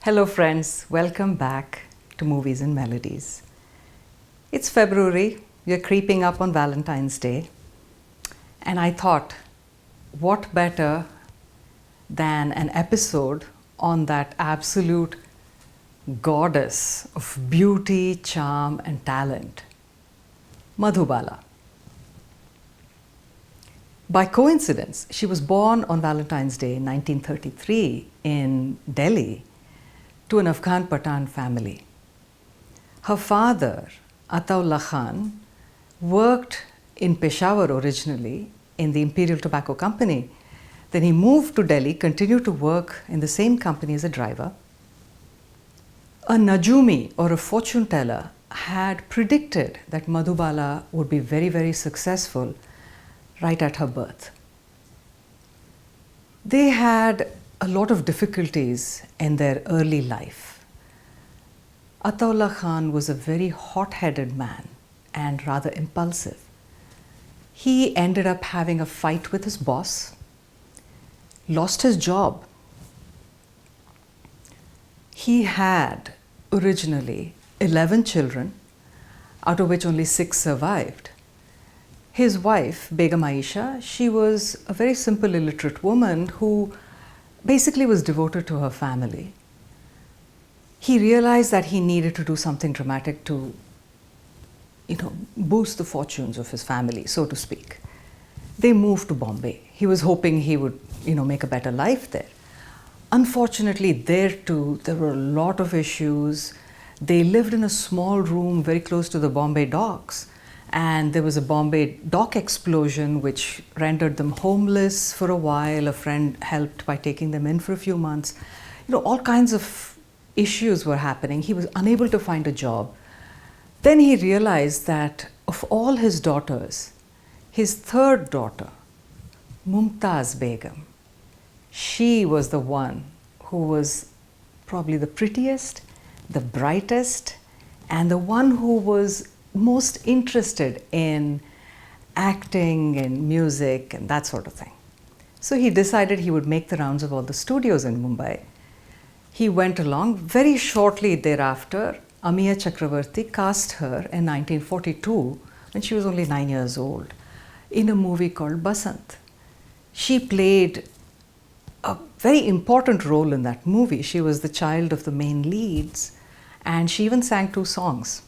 Hello friends, welcome back to Movies and Melodies. It's February, we're creeping up on Valentine's Day, and I thought, what better than an episode on that absolute goddess of beauty, charm and talent, Madhubala. By coincidence, she was born on Valentine's Day in 1933 in Delhi to an Afghan Pathan family. Her father, Ataullah Khan, worked in Peshawar originally in the Imperial Tobacco Company. Then he moved to Delhi, continued to work in the same company as a driver. A Najumi, or a fortune teller, had predicted that Madhubala would be very, very successful right at her birth. They had a lot of difficulties in their early life. Ataullah Khan was a very hot-headed man and rather impulsive. He ended up having a fight with his boss, lost his job. He had originally 11 children, out of which only 6 survived. His wife, Begum Aisha, she was a very simple illiterate woman who basically was devoted to her family. He realized that he needed to do something dramatic to, boost the fortunes of his family, so to speak. They moved to Bombay. He was hoping he would, make a better life there. Unfortunately, there too, there were a lot of issues. They lived in a small room very close to the Bombay docks. And there was a Bombay dock explosion which rendered them homeless for a while. A friend helped by taking them in for a few months. All kinds of issues were happening. He was unable to find a job. Then he realized that of all his daughters, his third daughter, Mumtaz Begum, she was the one who was probably the prettiest, the brightest, and the one who was most interested in acting and music and that sort of thing. So he decided he would make the rounds of all the studios in Mumbai. He went along. Very shortly thereafter, Amiya Chakravarti cast her in 1942 when she was only 9 years old in a movie called Basant. She played a very important role in that movie. She was the child of the main leads and she even sang 2 songs.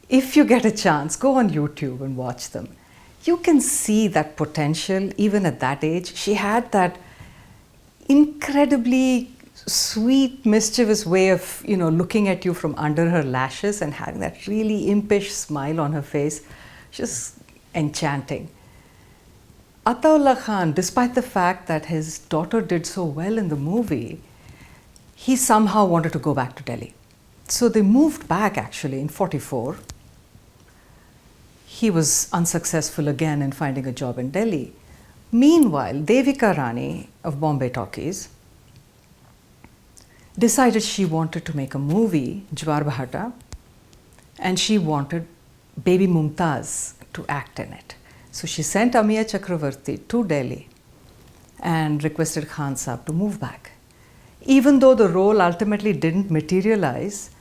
If you get a chance, go on YouTube and watch them. You can see that potential even at that age. She had that incredibly sweet, mischievous way of, looking at you from under her lashes and having that really impish smile on her face. Just enchanting. Ataullah Khan, despite the fact that his daughter did so well in the movie, he somehow wanted to go back to Delhi. So they moved back actually in 1944. He was unsuccessful again in finding a job in Delhi. Meanwhile, Devika Rani of Bombay Talkies decided she wanted to make a movie, Jwar Bahata, and she wanted baby Mumtaz to act in it. So she sent Amiya Chakravarti to Delhi and requested Khan Saab to move back. Even though the role ultimately didn't materialize,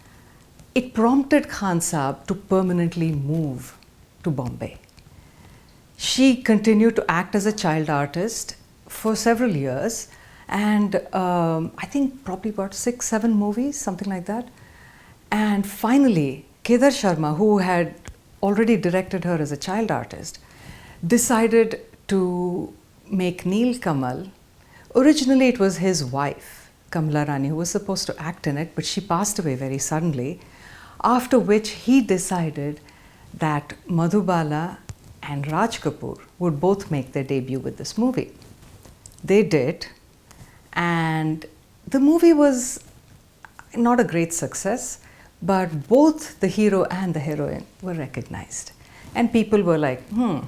it prompted Khan Saab to permanently move to Bombay. She continued to act as a child artist for several years and I think probably about 6-7 movies, something like that. And finally, Kedar Sharma, who had already directed her as a child artist, decided to make Neel Kamal. Originally it was his wife, Kamala Rani, who was supposed to act in it, but she passed away very suddenly, after which he decided that Madhubala and Raj Kapoor would both make their debut with this movie. They did, and the movie was not a great success, but both the hero and the heroine were recognized. And people were like, now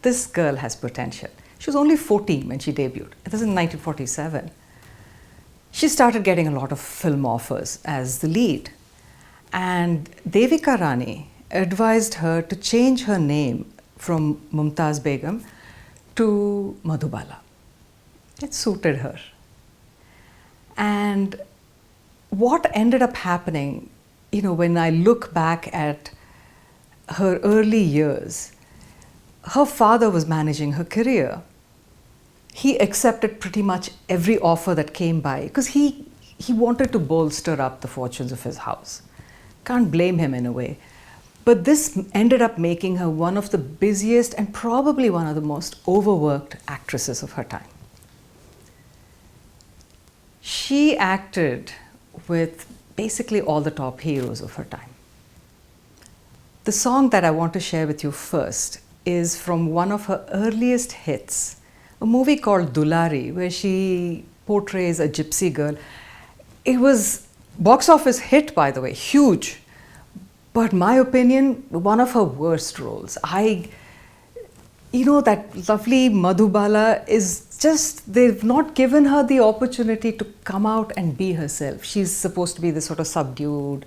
this girl has potential. She was only 14 when she debuted. It was in 1947. She started getting a lot of film offers as the lead. And Devika Rani advised her to change her name from Mumtaz Begum to Madhubala. It suited her. And what ended up happening, when I look back at her early years, her father was managing her career. He accepted pretty much every offer that came by because he wanted to bolster up the fortunes of his house. Can't blame him in a way. But this ended up making her one of the busiest and probably one of the most overworked actresses of her time. She acted with basically all the top heroes of her time. The song that I want to share with you first is from one of her earliest hits, a movie called Dulari, where she portrays a gypsy girl. It was box office hit, by the way, huge. But my opinion, one of her worst roles. That lovely Madhubala is just, they've not given her the opportunity to come out and be herself. She's supposed to be this sort of subdued,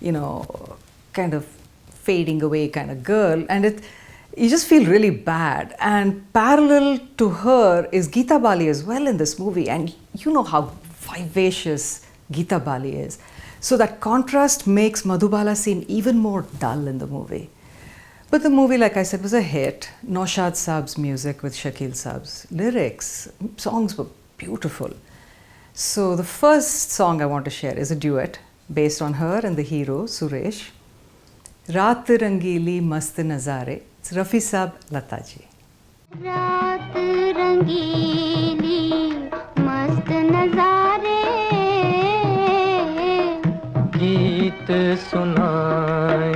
kind of fading away kind of girl. And you just feel really bad. And parallel to her is Geeta Bali as well in this movie. And you know how vivacious Geeta Bali is. So that contrast makes Madhubala seem even more dull in the movie. But the movie, like I said, was a hit. Naushad Saab's music with Shakil Saab's lyrics, songs were beautiful. So the first song I want to share is a duet based on her and the hero, Suresh. Raat Rangili Mast Nazare. It's Rafi Saab, Lata ji. Raat Rangili Mast Nazare. गीत सुनाए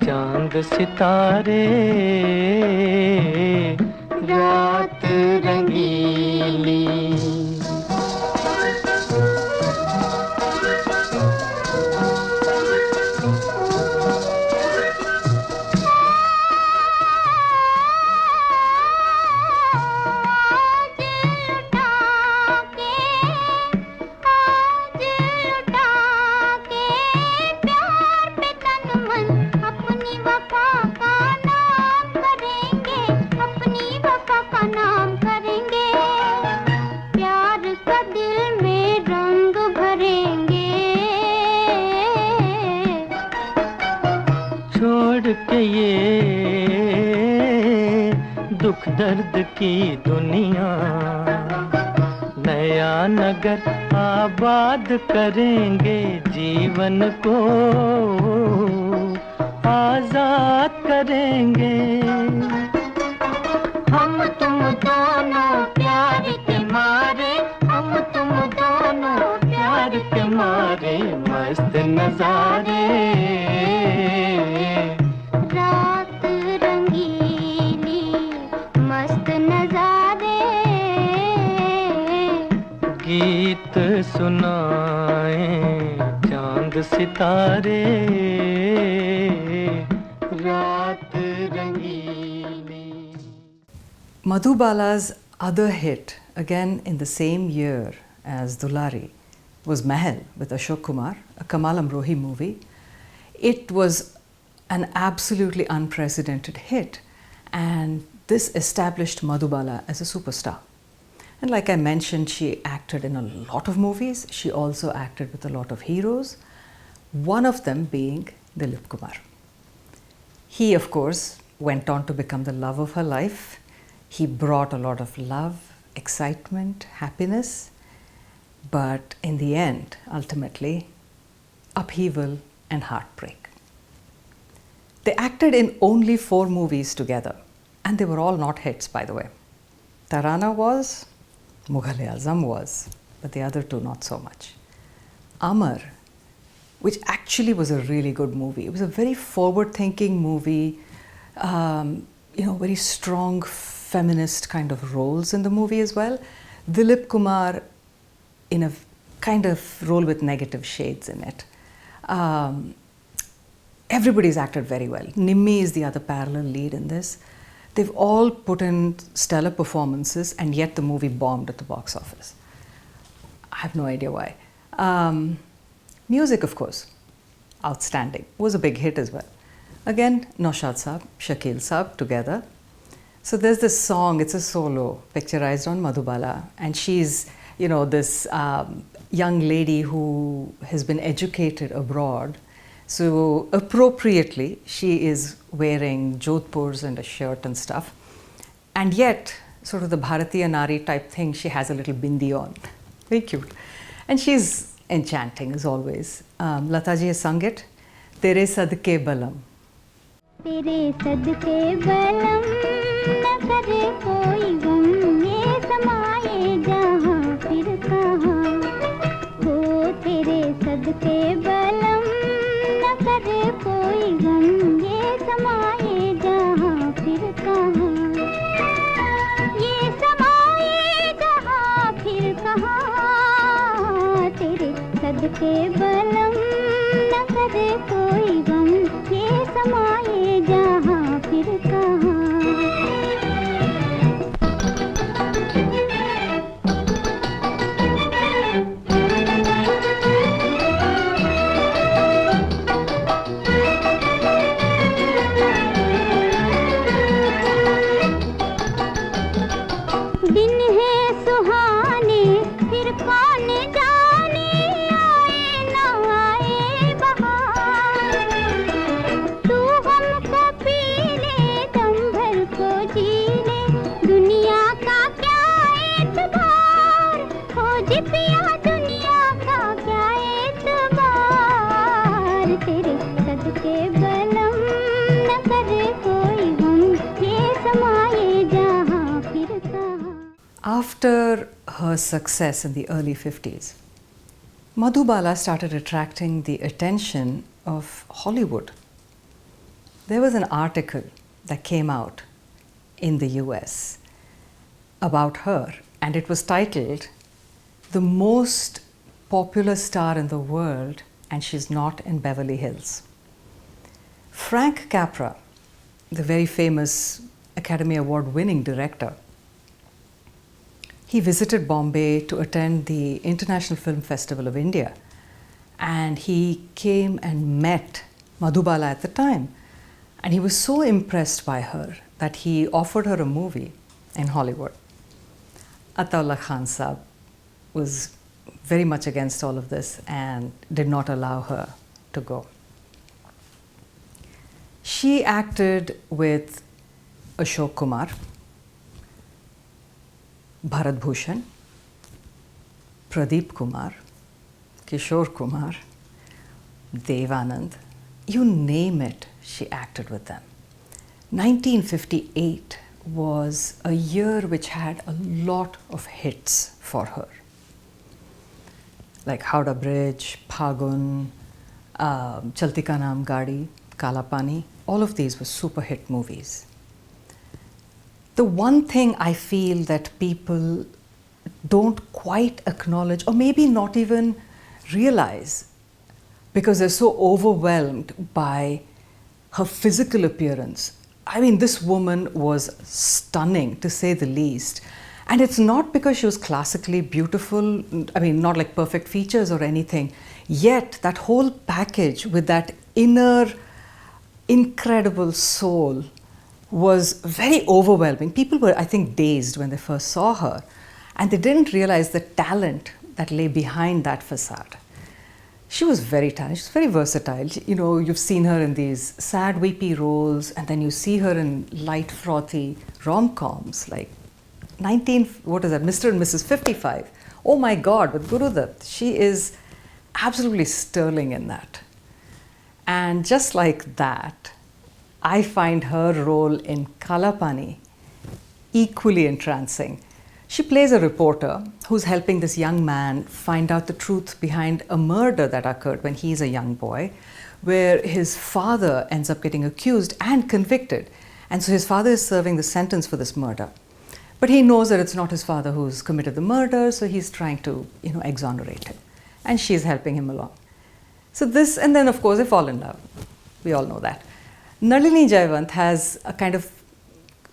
चांद सितारे रात रंगीली दुख दर्द की दुनिया नया नगर आबाद करेंगे जीवन को आजाद करेंगे हम तुम दोनों प्यार के मारे हम तुम दोनों प्यार के मारे मस्त नजारे गीत सुनाए चांद सितारे रात रंगीली. Madhubala's other hit, again in the same year as Dulari, was Mahal with Ashok Kumar, a Kamal Amrohi movie. It was an absolutely unprecedented hit, and this established Madhubala as a superstar. And like I mentioned, she acted in a lot of movies. She also acted with a lot of heroes, one of them being Dilip Kumar. He, of course, went on to become the love of her life. He brought a lot of love, excitement, happiness, but in the end, ultimately, upheaval and heartbreak. They acted in only 4 movies together, and they were all not hits, by the way. Tarana was, Mughal-e-Azam was, but the other 2 not so much. Amar, which actually was a really good movie. It was a very forward-thinking movie, very strong feminist kind of roles in the movie as well. Dilip Kumar in a kind of role with negative shades in it. Everybody's acted very well. Nimmi is the other parallel lead in this. They've all put in stellar performances, and yet the movie bombed at the box office. I have no idea why. Music, of course, outstanding. Was a big hit as well. Again, Naushad Saab, Shakil Saab together. So there's this song, it's a solo, picturized on Madhubala, and she's, this young lady who has been educated abroad. So appropriately, she is wearing jodhpurs and a shirt and stuff. And yet, sort of the Bharatiya Nari type thing, she has a little bindi on. Very cute. And she's enchanting as always. Lataji has sung it. Tere sadke balam. तेरे सदके बलम न करे कोई गम ये समाए जहाँ फिर कहाँ हो तेरे सदके बलम न करे कोई गम ये समाए जहाँ फिर कहाँ ये समाए जहाँ फिर कहाँ तेरे सदके बलम न करे कोई गम ये समाए जहाँ फिर कहाँ दिन है सुहाने फिर कौन जाने आए न आए बहार तू हमको पी ले दम भर को जी ले दुनिया का क्या एतबार हो जी पिया दुनिया का क्या एतबार तेरे सदके बलम न करे कोई गम ये समाए जहाँ फिर कहाँ After her success in the early 50s, Madhubala started attracting the attention of Hollywood. There was an article that came out in the US about her, and it was titled, "The Most Popular Star in the World, and She's Not in Beverly Hills." Frank Capra, the very famous Academy Award winning director, he visited Bombay to attend the International Film Festival of India, and he came and met Madhubala at the time, and he was so impressed by her that he offered her a movie in Hollywood. Ataullah Khan Saab was very much against all of this and did not allow her to go. She acted with Ashok Kumar, Bharat Bhushan, Pradeep Kumar, Kishore Kumar, Devanand, you name it, she acted with them. 1958 was a year which had a lot of hits for her, like Howrah Bridge, Phagun, Chalti Ka Naam Gaadi, Kala Pani. All of these were super hit movies. The one thing I feel that people don't quite acknowledge, or maybe not even realize, because they're so overwhelmed by her physical appearance. I mean, this woman was stunning, to say the least. And it's not because she was classically beautiful, I mean, not like perfect features or anything, yet that whole package with that inner, incredible soul was very overwhelming. People were, I think, dazed when they first saw her, and they didn't realize the talent that lay behind that facade. She was very talented, she was very versatile. You know, you've seen her in these sad, weepy roles, and then you see her in light, frothy rom-coms like Mr. and Mrs. 55. Oh my God, with Guru Dutt. She is absolutely sterling in that. And just like that, I find her role in Kala Pani equally entrancing. She plays a reporter who's helping this young man find out the truth behind a murder that occurred when he's a young boy, where his father ends up getting accused and convicted. And so his father is serving the sentence for this murder. But he knows that it's not his father who's committed the murder, so he's trying to, exonerate him. And she's helping him along. So this, and then of course they fall in love. We all know that. Nalini Jayawant has a kind of,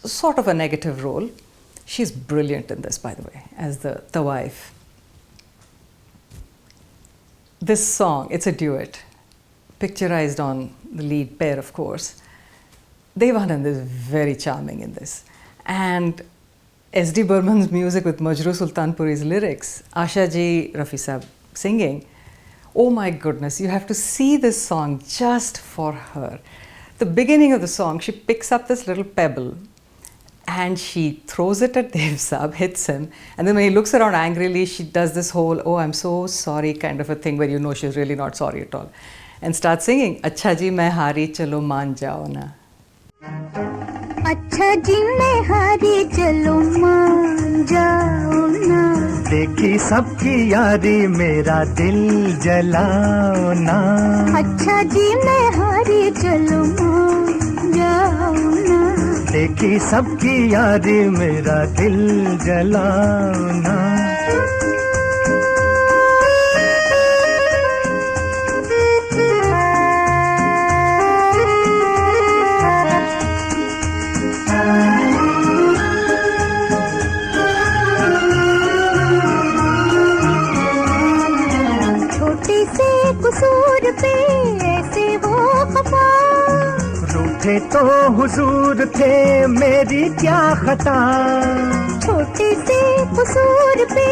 sort of a negative role. She's brilliant in this, by the way, as the wife. This song, it's a duet, picturized on the lead pair, of course. Devanand is very charming in this. And S.D. Burman's music with Majroo Sultanpuri's lyrics, Asha ji, Rafi Saab singing. Oh my goodness, you have to see this song just for her. The beginning of the song, she picks up this little pebble and she throws it at Dev Saab, hits him, and then when he looks around angrily, she does this whole, oh, I'm so sorry kind of a thing where you know she's really not sorry at all, and starts singing, Acha ji main hari, chalo maan jao na. अच्छा जी मैं हारी चलो मान जाओ ना देखी सबकी यारी मेरा दिल जलाओ ना अच्छा जी मैं हारी चलो मान जाओ ना देखी सबकी यारी मेरा दिल जलाओ ना कसूर पे ऐसे वो खफा रूठे तो हुजूर थे मेरी क्या खता छोटे से कसूर पे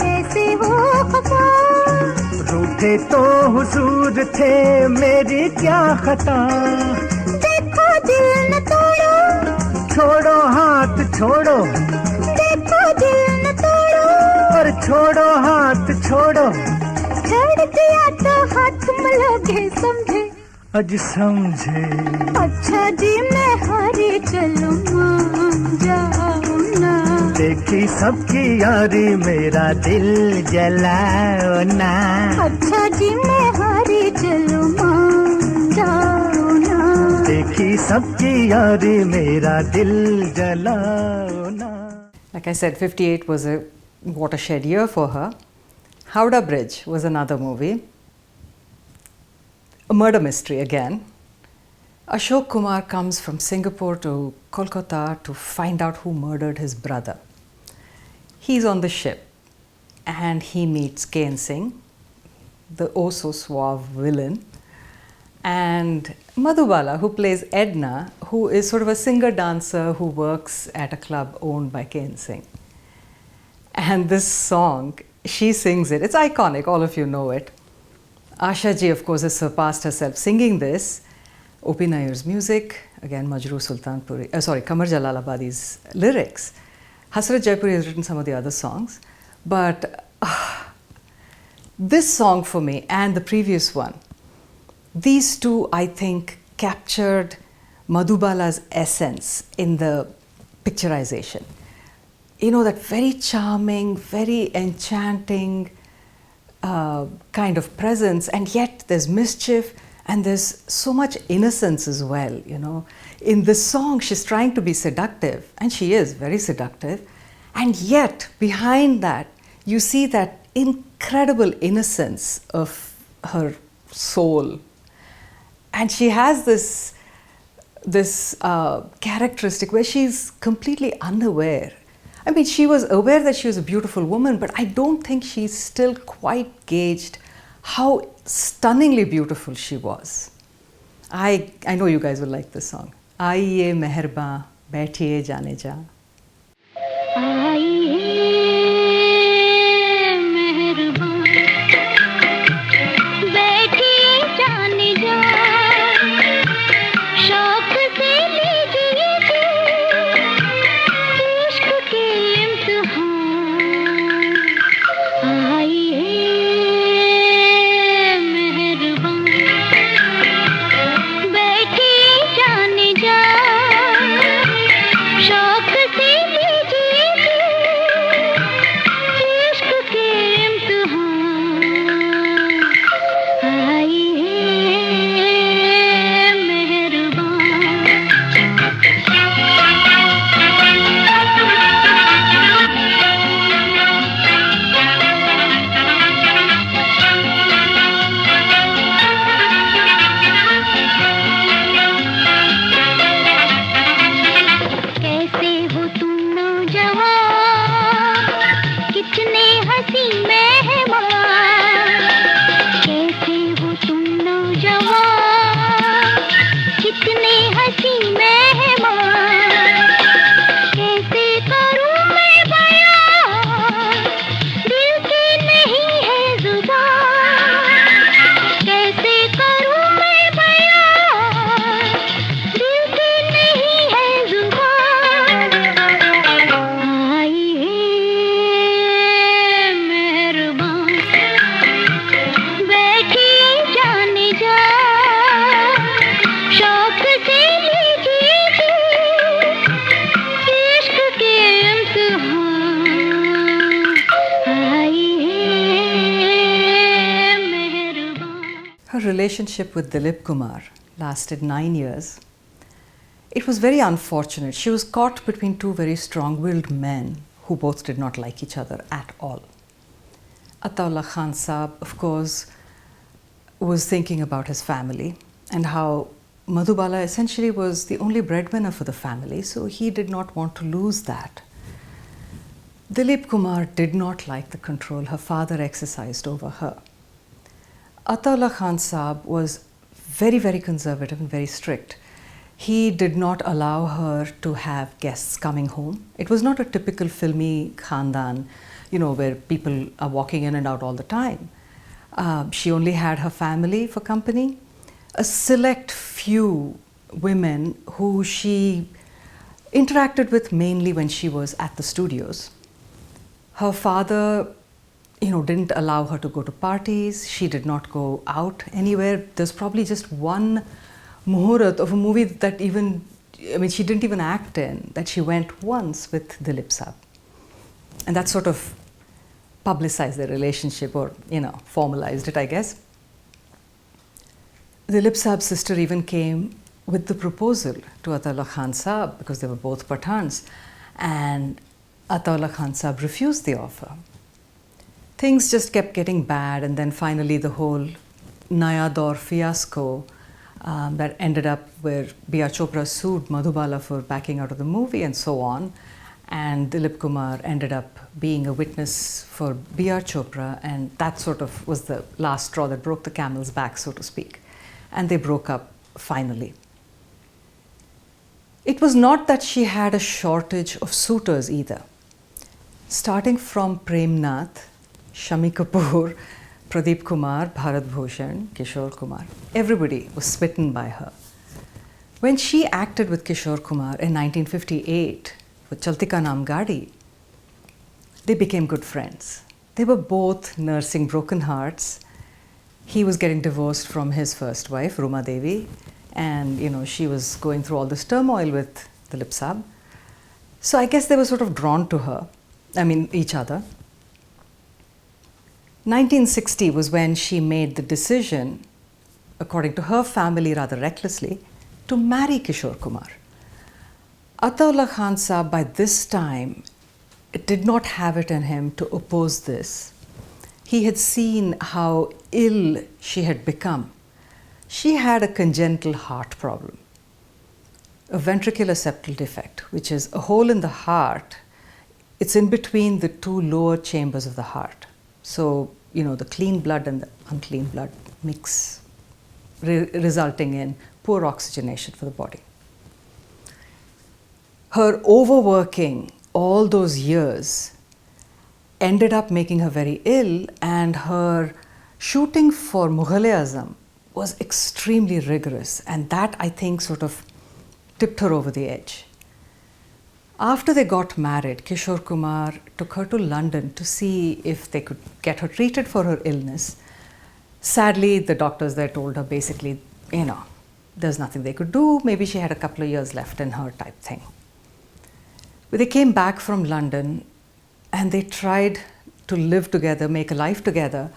ऐसे वो खफा रूठे तो हुजूर थे मेरी क्या खता देखो दिल न तोड़ो छोड़ो हाथ छोड़ो देखो दिल न तोड़ो और छोड़ो हाथ छोड़ो छोड़ दिया तो हाथ मलोगे समझे आज समझे अच्छा जी मैं हारी चलूं मान जाओ ना देखी सबकी यारी मेरा दिल जलाओ ना अच्छा जी मैं हारी चलूं मान जाओ ना देखी सबकी यारी मेरा दिल जलाओ ना. Like I said, 58 was a watershed year for her. Howrah Bridge was another movie. A murder mystery again. Ashok Kumar comes from Singapore to Kolkata to find out who murdered his brother. He's on the ship and he meets Ken Singh, the oh so suave villain, and Madhubala, who plays Edna, who is sort of a singer-dancer who works at a club owned by Ken Singh. And this song, she sings it. It's iconic, all of you know it. Asha ji, of course, has surpassed herself singing this. O.P. Nair's music, again Majrooh Sultanpuri, Qamar Jalalabadi's lyrics. Hasrat Jaipuri has written some of the other songs, but this song for me and the previous one, these two, I think, captured Madhubala's essence in the picturization. You know, that very charming, very enchanting kind of presence, and yet there's mischief and there's so much innocence as well, you know. In this song, she's trying to be seductive, and she is very seductive, and yet behind that, you see that incredible innocence of her soul. And she has this characteristic where she's completely unaware. I mean, she was aware that she was a beautiful woman, but I don't think she still quite gauged how stunningly beautiful she was. I know you guys will like this song. Aiye meherban, baithiye jaane ja. शौक relationship with Dilip Kumar lasted 9 years. It was very unfortunate. She was caught between two very strong-willed men who both did not like each other at all. Ataullah Khan Saab, of course, was thinking about his family and how Madhubala essentially was the only breadwinner for the family, so he did not want to lose that. Dilip Kumar did not like the control her father exercised over her. Ataullah Khan Saab was very, very conservative and very strict. He did not allow her to have guests coming home. It was not a typical filmy khandan, where people are walking in and out all the time. She only had her family for company, a select few women who she interacted with mainly when she was at the studios. Her father, didn't allow her to go to parties. She did not go out anywhere. There's probably just one muhurat of a movie that she didn't even act in, that she went once with Dilip Saab. And that sort of publicized their relationship, or, formalized it, I guess. Dilip Saab's sister even came with the proposal to Ataullah Khan Saab, because they were both Pathans, and Ataullah Khan Saab refused the offer. Things just kept getting bad, and then finally the whole Naya Daur fiasco that ended up where B.R. Chopra sued Madhubala for backing out of the movie and so on, and Dilip Kumar ended up being a witness for B.R. Chopra, and that sort of was the last straw that broke the camel's back, so to speak. And they broke up finally. It was not that she had a shortage of suitors either. Starting from Prem Nath, Shami Kapoor, Pradeep Kumar, Bharat Bhushan, Kishore Kumar, everybody was smitten by her. When she acted with Kishore Kumar in 1958 with Chalti Ka Naam Gaadi, they became good friends. They were both nursing broken hearts. He was getting divorced from his first wife, Ruma Devi, and she was going through all this turmoil with Dilip Saab. So I guess they were sort of drawn to each other. 1960 was when she made the decision, according to her family rather recklessly, to marry Kishore Kumar. Ataullah Khan Saab by this time did not have it in him to oppose this. He had seen how ill she had become. She had a congenital heart problem, a ventricular septal defect, which is a hole in the heart. It's in between the two lower chambers of the heart. So, the clean blood and the unclean blood mix, resulting in poor oxygenation for the body. Her overworking all those years ended up making her very ill, and her shooting for Mughal-e-Azam was extremely rigorous, and that, I think, sort of tipped her over the edge. After they got married, Kishore Kumar took her to London to see if they could get her treated for her illness. Sadly, the doctors there told her basically, there's nothing they could do. Maybe she had a couple of years left in her type thing. But they came back from London and they tried to live together, make a life together.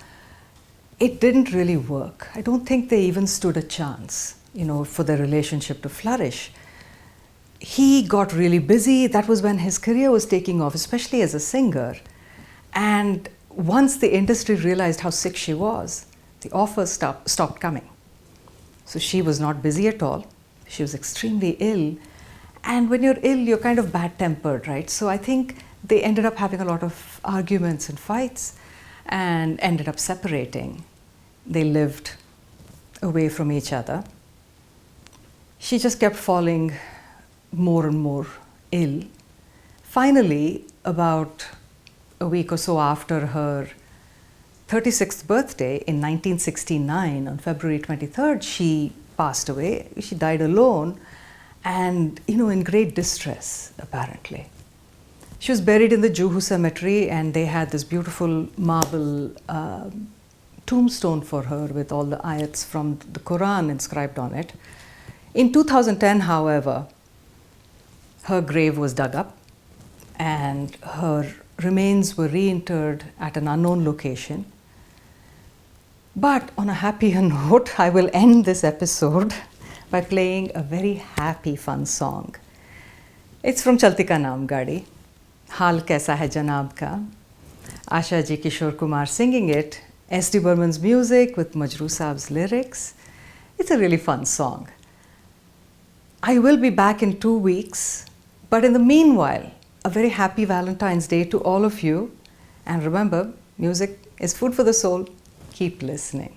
It didn't really work. I don't think they even stood a chance, for their relationship to flourish. He got really busy. That was when his career was taking off, especially as a singer. And once the industry realized how sick she was, the offers stopped coming. So she was not busy at all. She was extremely ill. And when you're ill, you're kind of bad-tempered, right? So I think they ended up having a lot of arguments and fights and ended up separating. They lived away from each other. She just kept falling more and more ill. Finally, about a week or so after her 36th birthday in 1969, on February 23rd, she passed away. She died alone and, in great distress, apparently. She was buried in the Juhu cemetery, and they had this beautiful marble tombstone for her with all the ayats from the Quran inscribed on it. In 2010, however, her grave was dug up and her remains were reinterred at an unknown location. But on a happier note, I will end this episode by playing a very happy, fun song. It's from Chalti Ka Naam Gaadi. Haal Kaisa Hai Janab Ka. Asha ji, Kishore Kumar singing it. S.D. Burman's music with Majroo Saab's lyrics. It's a really fun song. I will be back in 2 weeks. But in the meanwhile, a very happy Valentine's Day to all of you. And remember, music is food for the soul. Keep listening.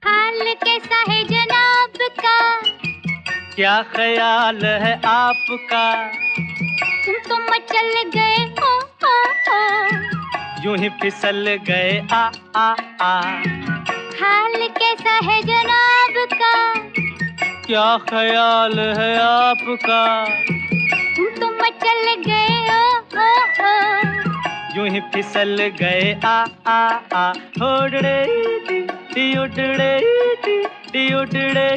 हाल कैसा है जनाब का, क्या ख्याल है आपका, तुम तो मचल गए यूं ही फिसल गए आ हाल कैसा है जनाब का, क्या ख्याल है आपका, तुम तो मचल गए यूं ही फिसल गए आ उड़ड़े उड़ड़े उड़ड़े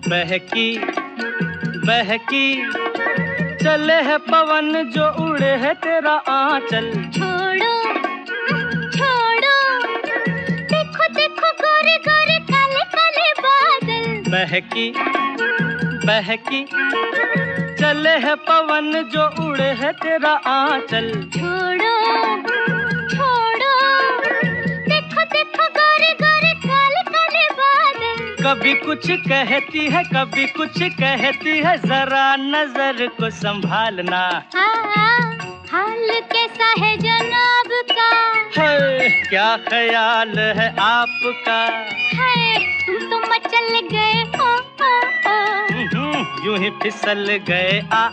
बहकी बहकी चले है पवन जो उड़े है तेरा आंचल, छोड़ो छोड़ो देखो देखो गोरे गोरे काले काले बादल, बहकी बहकी चले है पवन जो उड़े है तेरा आंचल, छोड़ो छोड़ो देखो देखो गोरे गोरे काले काले बादल, कभी कुछ कहती है कभी कुछ कहती है, जरा नजर को संभालना, हाल कैसा है जनाब का, है क्या ख्याल है आपका, है तुम तो मचल गए यूं ही फिसल गए आ